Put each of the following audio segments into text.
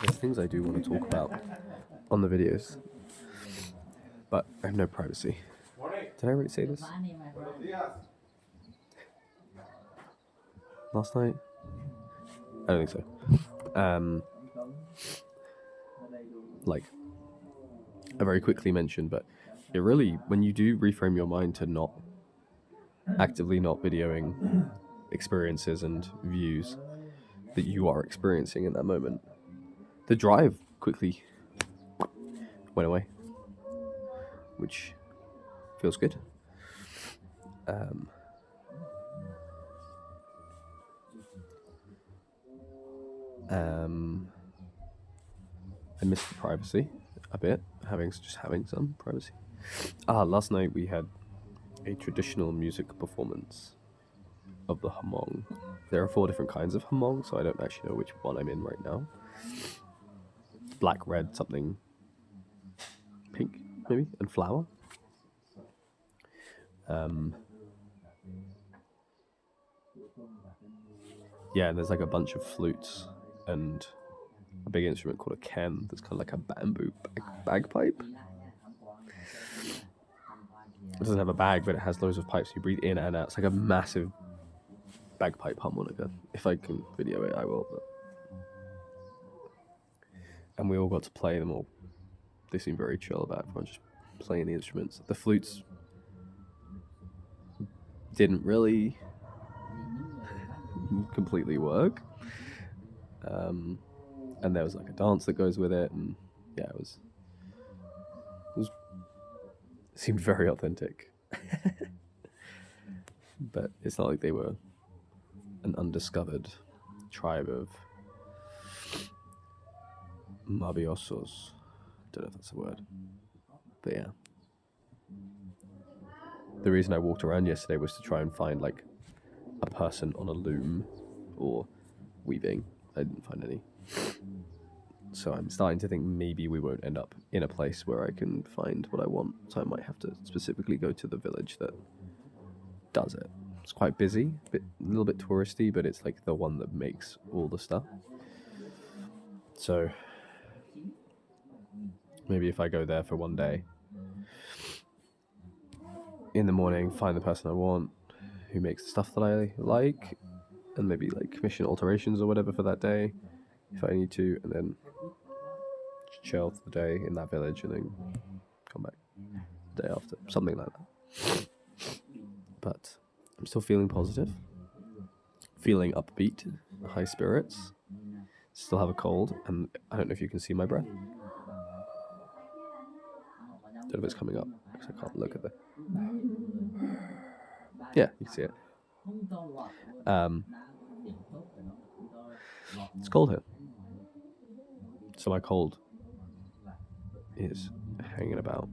There's things I do want to talk about on the videos, but I have no privacy. Did I already say this? Last night? I don't think so. Like, I very quickly mentioned, but it really, when you do reframe your mind to not actively not videoing experiences and views that you are experiencing in that moment, the drive quickly went away, which feels good. I missed the privacy a bit, having some privacy. Last night we had a traditional music performance of the hamong. There are 4 different kinds of hamong, so I don't actually know which one I'm in right now. Black, red, something pink, maybe, and flower. Yeah, and there's like a bunch of flutes and a big instrument called a ken that's kind of like a bamboo bagpipe. It doesn't have a bag, but it has loads of pipes. You breathe in and out. It's like a massive bagpipe harmonica. If I can video it, I will. But... And we all got to play them all. They seem very chill about everyone just playing the instruments. The flutes didn't really completely work. And there was like a dance that goes with it, and yeah, it seemed very authentic. But it's not like they were an undiscovered tribe of mafiosos. Don't know if that's a word, but yeah. The reason I walked around yesterday was to try and find like a person on a loom or weaving. I didn't find any. So I'm starting to think maybe we won't end up in a place where I can find what I want. So I might have to specifically go to the village that does it. It's quite busy, a little bit touristy, but it's like the one that makes all the stuff. So maybe if I go there for one day, in the morning, find the person I want, who makes the stuff that I like, and maybe like commission alterations or whatever for that day, if I need to, and then chill for the day in that village, and then come back the day after, something like that. But I'm still feeling positive, feeling upbeat, high spirits, still have a cold, and I don't know if you can see my breath. Don't know if it's coming up, because I can't look at the... Yeah, you can see it. It's cold here. So my cold is hanging about.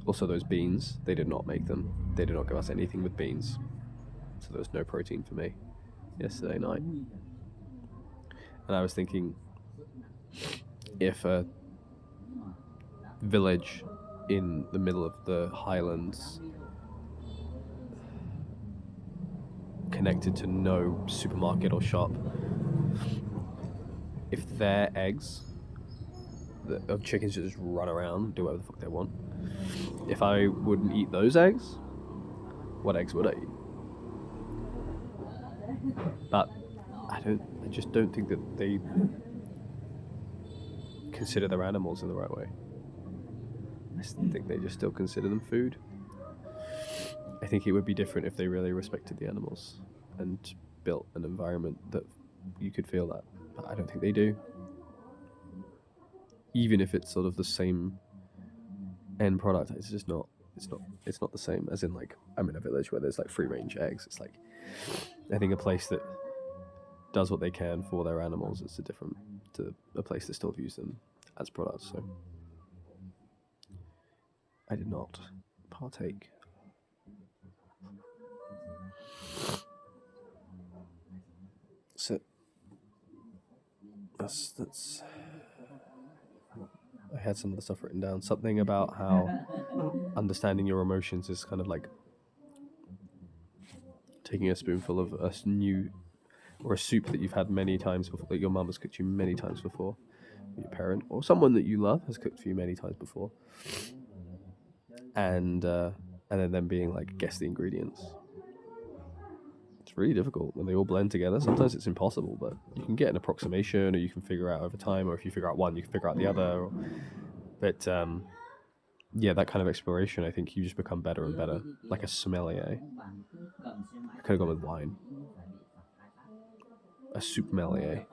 Also, those beans, they did not make them. They did not give us anything with beans. So there was no protein for me yesterday night. And I was thinking, if a village in the middle of the highlands, connected to no supermarket or shop, if their eggs of chickens just run around, do whatever the fuck they want, if I wouldn't eat those eggs, what eggs would I eat? But I just don't think that they consider their animals in the right way. I think they just still consider them food. I think it would be different if they really respected the animals and built an environment that you could feel that. But I don't think they do. Even if it's sort of the same end product, it's just not. It's not the same. As in, like, I'm in a village where there's like free range eggs. It's like, I think a place that does what they can for their animals is different to a place that still views them as products. So I did not partake. So that's. I had some of the stuff written down. Something about how understanding your emotions is kind of like taking a spoonful of a new or a soup that you've had many times before, that your mum has cooked you many times before, your parent, or someone that you love has cooked for you many times before, and then them being like, guess the ingredients. It's really difficult when they all blend together. Sometimes it's impossible, but you can get an approximation, or you can figure out over time, or if you figure out one, you can figure out the other. But yeah, that kind of exploration, I think you just become better and better, like a sommelier. I could have gone with wine. A sommelier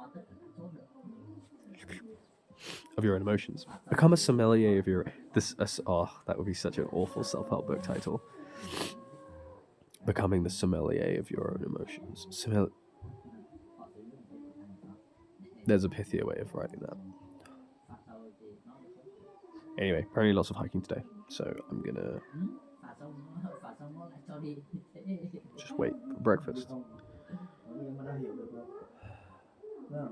of your own emotions. Become a sommelier of your that would be such an awful self-help book title. Becoming the sommelier of your own emotions. There's a pithier way of writing that. Anyway, apparently lots of hiking today, so I'm gonna just wait for breakfast. There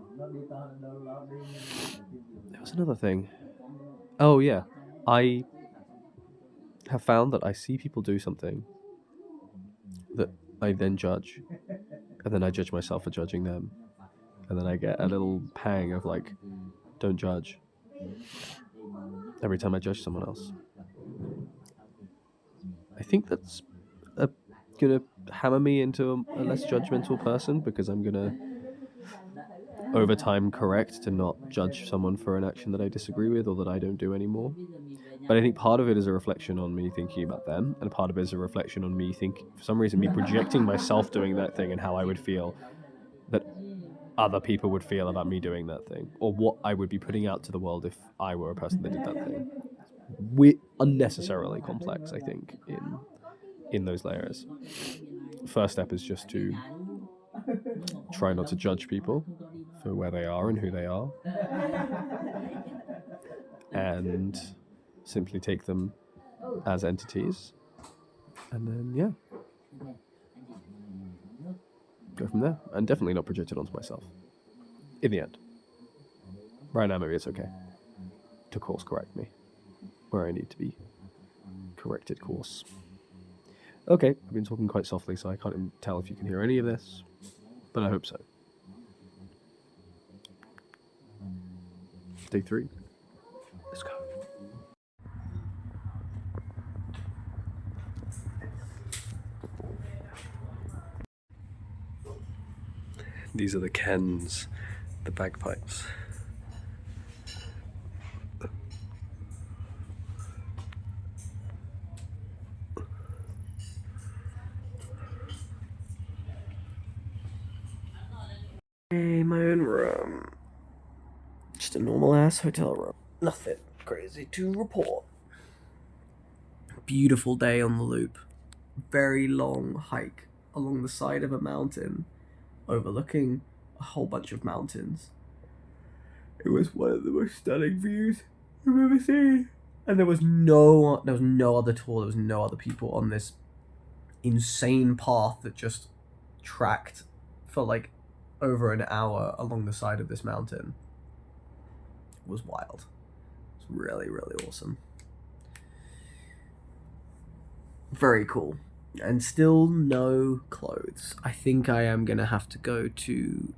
was another thing. Oh yeah, I have found that I see people do something that I then judge, and then I judge myself for judging them, and then I get a little pang of like, don't judge, every time I judge someone else. I think that's gonna hammer me into a less judgmental person, because I'm gonna over time correct to not judge someone for an action that I disagree with or that I don't do anymore. But I think part of it is a reflection on me thinking about them, and part of it is a reflection on me for some reason, me projecting myself doing that thing and how I would feel that other people would feel about me doing that thing, or what I would be putting out to the world if I were a person that did that thing. We're unnecessarily complex, I think, in those layers. First step is just to try not to judge people for where they are and who they are, and simply take them as entities, and then go from there, and definitely not project it onto myself in the end. Right now, maybe it's okay to course correct me where I need to be corrected course. Okay, I've been talking quite softly, so I can't even tell if you can hear any of this, but I hope so. Day 3. Let's go. These are the Kens, the bagpipes. Hey, my own room. Just a normal ass hotel room. Nothing crazy to report. Beautiful day on the loop. Very long hike along the side of a mountain, overlooking a whole bunch of mountains. It was one of the most stunning views I've ever seen. And there was no other tour, there was no other people on this insane path that just tracked for like over an hour along the side of this mountain. It was wild. It was really, really awesome. Very cool. And still no clothes. I think I am gonna have to go to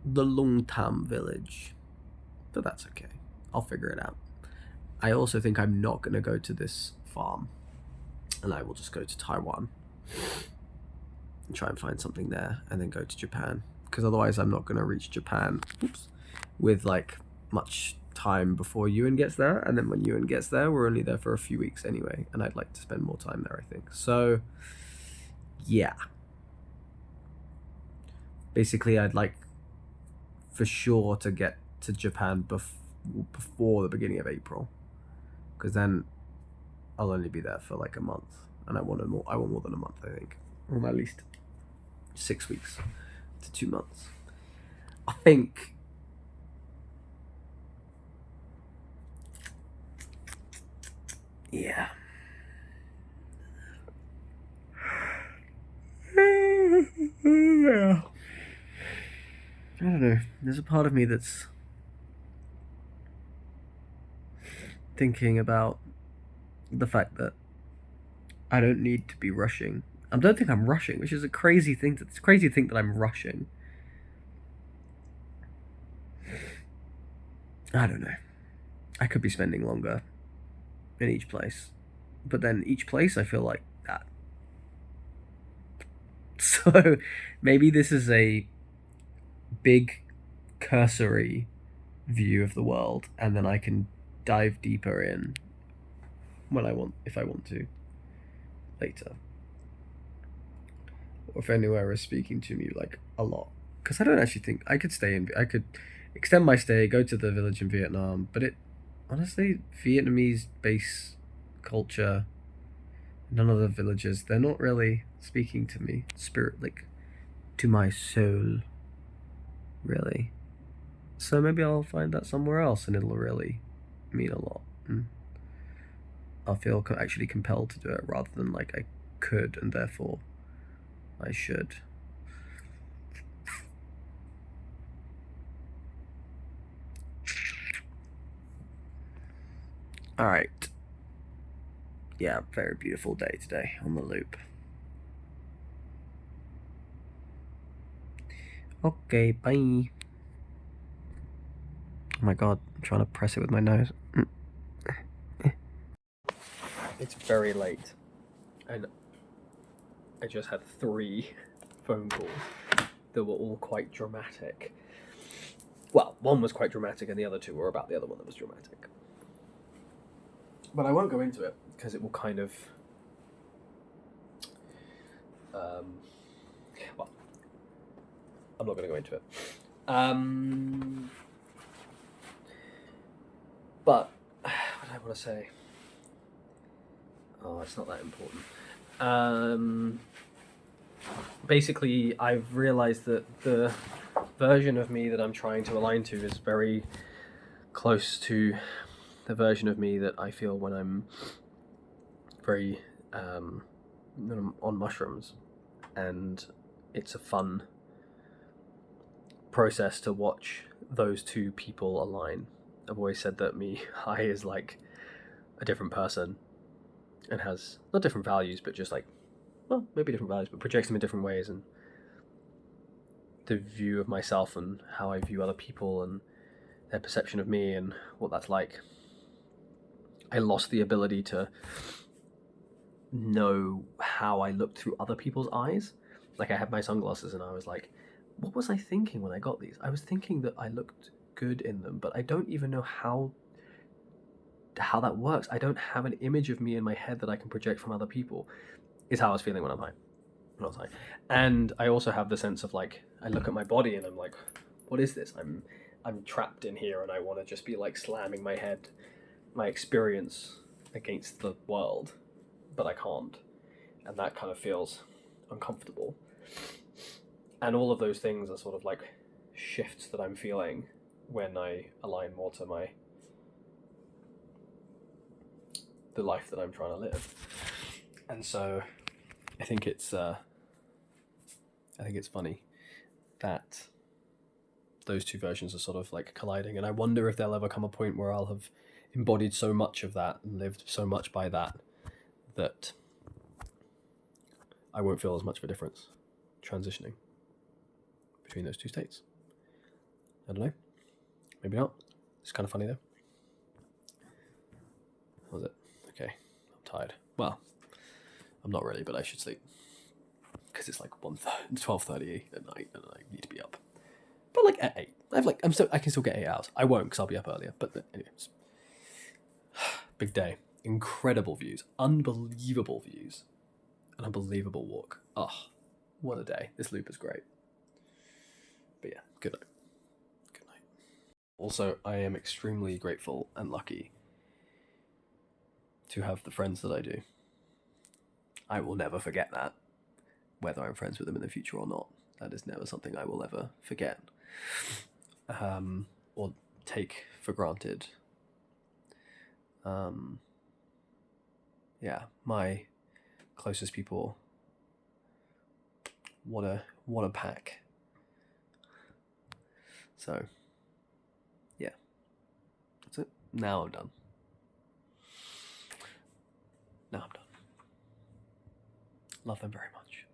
the Longtam village, but that's okay. I'll figure it out. I also think I'm not gonna go to this farm, and I will just go to Taiwan and try and find something there, and then go to Japan, because otherwise I'm not gonna reach Japan with like much time before Ewan gets there, and then when Ewan gets there, we're only there for a few weeks anyway, and I'd like to spend more time there, I think. So yeah, basically I'd like for sure to get to Japan before the beginning of April, because then I'll only be there for like a month, and I want more than a month, I think, or at least 6 weeks to 2 months, I think. Yeah. Yeah. I don't know. There's a part of me that's thinking about the fact that I don't need to be rushing I don't think I'm rushing, which is a crazy thing. It's crazy to think that I'm rushing. I don't know. I could be spending longer in each place, but then each place I feel like that. So maybe this is a big cursory view of the world, and then I can dive deeper in when I want, if I want to, later. Or if anywhere is speaking to me like a lot. Because I don't actually think I could stay in. I could extend my stay, go to the village in Vietnam, but it honestly, Vietnamese base culture, none of the villages, they're not really speaking to me, spirit, like to my soul, really. So maybe I'll find that somewhere else, and it'll really mean a lot. I'll feel actually compelled to do it rather than like I could and therefore I should. Alright. Yeah, very beautiful day today on the loop. Okay, bye. Oh my god, I'm trying to press it with my nose. It's very late, and I just had 3 phone calls that were all quite dramatic. Well, one was quite dramatic, and the other 2 were about the other one that was dramatic. But I won't go into it because it will kind of, well, I'm not going to go into it. But what do I want to say? Oh, it's not that important. Basically, I've realized that the version of me that I'm trying to align to is very close to the version of me that I feel when I'm very on mushrooms, and it's a fun process to watch those 2 people align. I've always said that me high is like a different person and has not different values, but just like, well, maybe different values, but projects them in different ways, and the view of myself and how I view other people and their perception of me and what that's like. I lost the ability to know how I looked through other people's eyes. Like I had my sunglasses and I was like, what was I thinking when I got these? I was thinking that I looked good in them, but I don't even know how that works. I don't have an image of me in my head that I can project from other people. Is how I was feeling when I'm high. When I was high. And I also have the sense of like, I look at my body and I'm like, what is this? I'm trapped in here and I want to just be like slamming my head, my experience against the world, but I can't. And that kind of feels uncomfortable. And all of those things are sort of like shifts that I'm feeling when I align more to the life that I'm trying to live. And so I think it's funny that those 2 versions are sort of like colliding, and I wonder if there'll ever come a point where I'll have embodied so much of that and lived so much by that I won't feel as much of a difference transitioning between those 2 states. I don't know. Maybe not. It's kind of funny though. Was it? Okay. I'm tired. Well, I'm not really, but I should sleep because it's like 12:30 at night, and I need to be up. But like at 8, I can still get 8 hours. I won't because I'll be up earlier. But anyways, big day, incredible views, unbelievable views, an unbelievable walk. Oh, what a day! This loop is great. But yeah, good night. Good night. Also, I am extremely grateful and lucky to have the friends that I do. I will never forget that, whether I'm friends with them in the future or not. That is never something I will ever forget or take for granted. Yeah, my closest people. What a pack. So, yeah, that's it. Now I'm done. Love them very much.